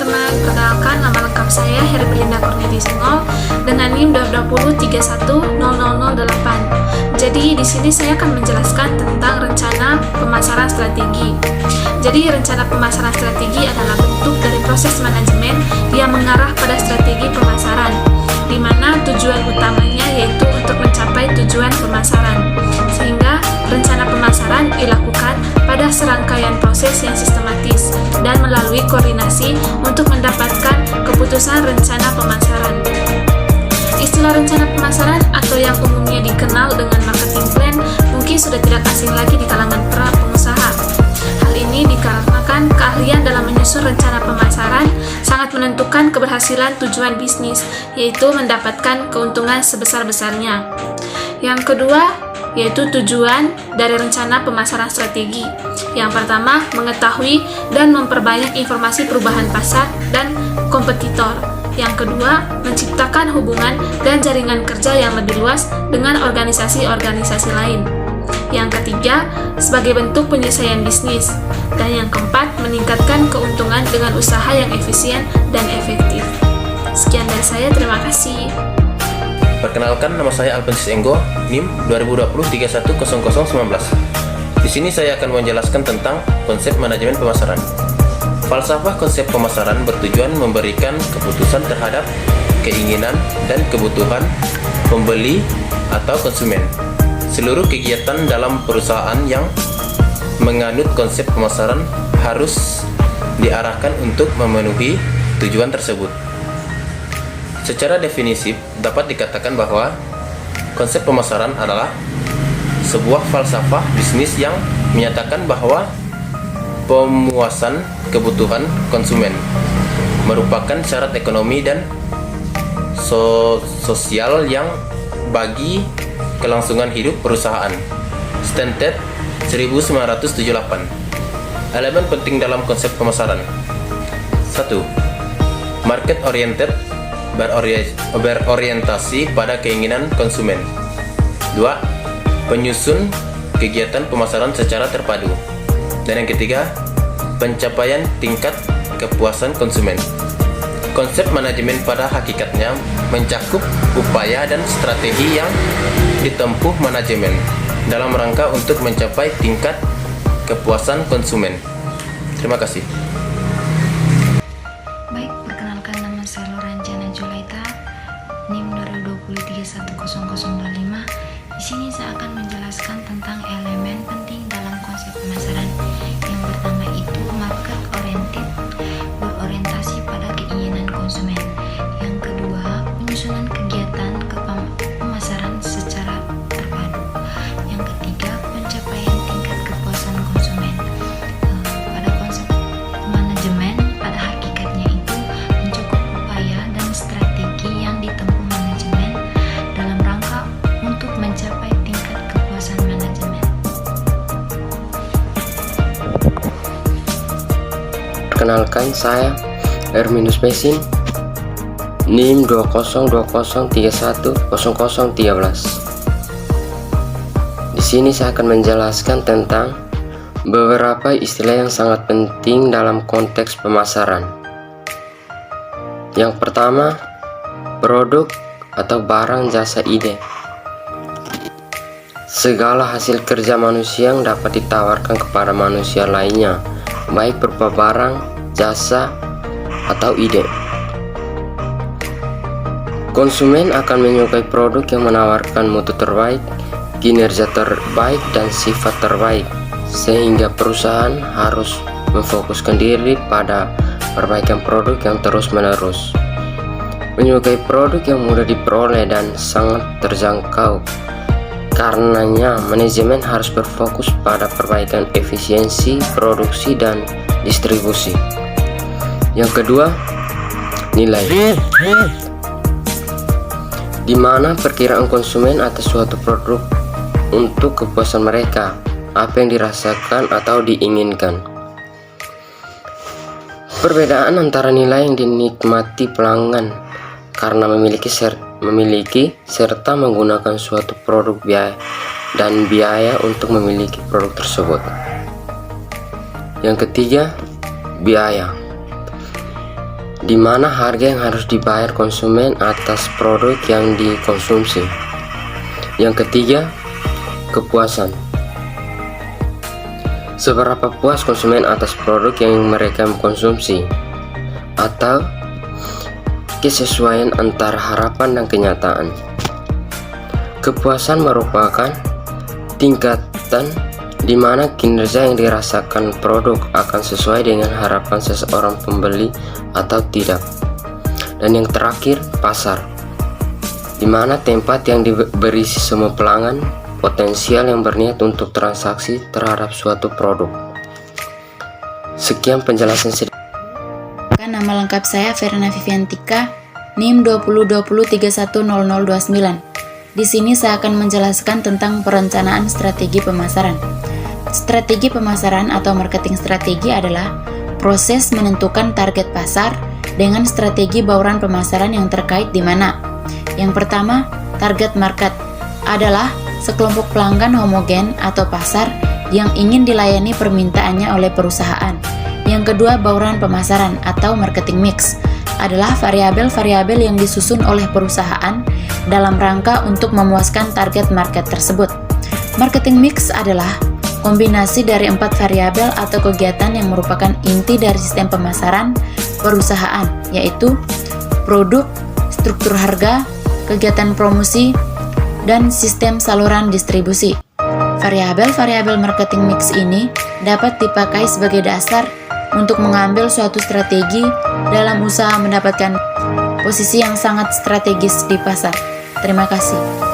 teman-teman, perkenalkan nama lengkap saya Herbelinda Cornelia Sengol dengan NIM 220310008. Jadi di sini saya akan menjelaskan tentang rencana pemasaran strategi. Jadi rencana pemasaran strategi adalah bentuk dari proses manajemen yang mengarah pada strategi pemasaran, di mana tujuan utamanya yaitu untuk mencapai tujuan pemasaran, sehingga rencana pemasaran dilakukan pada serangkaian proses yang sistematis dan melalui koordinasi untuk mendapatkan keputusan rencana pemasaran. Istilah rencana pemasaran atau yang umumnya dikenal dengan marketing plan mungkin sudah tidak asing lagi di kalangan para pengusaha. Hal ini dikarenakan keahlian dalam menyusun rencana pemasaran sangat menentukan keberhasilan tujuan bisnis, yaitu mendapatkan keuntungan sebesar-besarnya. Yang kedua, yaitu tujuan dari rencana pemasaran strategi. Yang pertama, mengetahui dan memperbanyak informasi perubahan pasar dan kompetitor. Yang kedua, menciptakan hubungan dan jaringan kerja yang lebih luas dengan organisasi-organisasi lain. Yang ketiga, sebagai bentuk penyelesaian bisnis. Dan yang keempat, meningkatkan keuntungan dengan usaha yang efisien dan efektif. Sekian dari saya, terima kasih. Perkenalkan, nama saya Alpensis Enggo, NIM 2020310019. Di sini saya akan menjelaskan tentang konsep manajemen pemasaran. Falsafah konsep pemasaran bertujuan memberikan keputusan terhadap keinginan dan kebutuhan pembeli atau konsumen. Seluruh kegiatan dalam perusahaan yang menganut konsep pemasaran harus diarahkan untuk memenuhi tujuan tersebut. Secara definisif, dapat dikatakan bahwa konsep pemasaran adalah sebuah falsafah bisnis yang menyatakan bahwa pemuasan kebutuhan konsumen merupakan syarat ekonomi dan sosial yang bagi kelangsungan hidup perusahaan. Stanted 1978. Elemen penting dalam konsep pemasaran. 1. Market oriented, berorientasi pada keinginan konsumen. 2. Penyusun kegiatan pemasaran secara terpadu. Dan yang ketiga, pencapaian tingkat kepuasan konsumen. Konsep manajemen pada hakikatnya mencakup upaya dan strategi yang ditempuh manajemen dalam rangka untuk mencapai tingkat kepuasan konsumen. Terima kasih. Baik, perkenalkan nama saya Loranjana Julaita, NIM 2020310025. Di sini saya akan menjelaskan tentang elemen penting dalam konsep pemasaran. Yang pertama itu market oriented, berorientasi pada keinginan konsumen. Yang kedua, penyusunan kegiatan pemasaran secara terpadu. Yang ketiga, pencapaian tingkat kepuasan konsumen. Pada konsep manajemen, pada hakikatnya itu mencakup upaya dan strategi yang ditempuh manajemen dalam rangka untuk mencapai tingkat kepuasan manajemen. Perkenalkan, saya Erminus Mesin, NIM 2020310013. Di sini saya akan menjelaskan tentang beberapa istilah yang sangat penting dalam konteks pemasaran. Yang pertama, produk atau barang jasa ide. Segala hasil kerja manusia yang dapat ditawarkan kepada manusia lainnya, baik berupa barang, jasa, atau ide. Konsumen akan menyukai produk yang menawarkan mutu terbaik, kinerja terbaik, dan sifat terbaik, sehingga perusahaan harus memfokuskan diri pada perbaikan produk yang terus-menerus. Menyukai produk yang mudah diperoleh dan sangat terjangkau. Karenanya, manajemen harus berfokus pada perbaikan efisiensi produksi dan distribusi. Yang kedua, nilai, di mana perkiraan konsumen atas suatu produk untuk kepuasan mereka, apa yang dirasakan atau diinginkan. Perbedaan antara nilai yang dinikmati pelanggan karena memiliki serta menggunakan suatu produk dan biaya untuk memiliki produk tersebut. Yang ketiga, biaya. di mana harga yang harus dibayar konsumen atas produk yang dikonsumsi. Yang ketiga, kepuasan. Seberapa puas konsumen atas produk yang mereka konsumsi, atau kesesuaian antara harapan dan kenyataan. Kepuasan merupakan tingkatan di mana kinerja yang dirasakan produk akan sesuai dengan harapan seseorang pembeli atau tidak. Dan yang terakhir, pasar, di mana tempat yang berisi semua pelanggan potensial yang berniat untuk transaksi terhadap suatu produk. Sekian penjelasan sedikit. Nama lengkap saya Verna Viviantika, NIM 2020310029. Di sini saya akan menjelaskan tentang perencanaan strategi pemasaran. Strategi pemasaran atau marketing strategi adalah proses menentukan target pasar dengan strategi bauran pemasaran yang terkait di mana. Yang pertama, target market adalah sekelompok pelanggan homogen atau pasar yang ingin dilayani permintaannya oleh perusahaan. Yang kedua, bauran pemasaran atau marketing mix adalah variabel-variabel yang disusun oleh perusahaan dalam rangka untuk memuaskan target market tersebut. Marketing mix adalah kombinasi dari 4 variabel atau kegiatan yang merupakan inti dari sistem pemasaran perusahaan, yaitu produk, struktur harga, kegiatan promosi, dan sistem saluran distribusi. Variabel-variabel marketing mix ini dapat dipakai sebagai dasar untuk mengambil suatu strategi dalam usaha mendapatkan posisi yang sangat strategis di pasar. Terima kasih.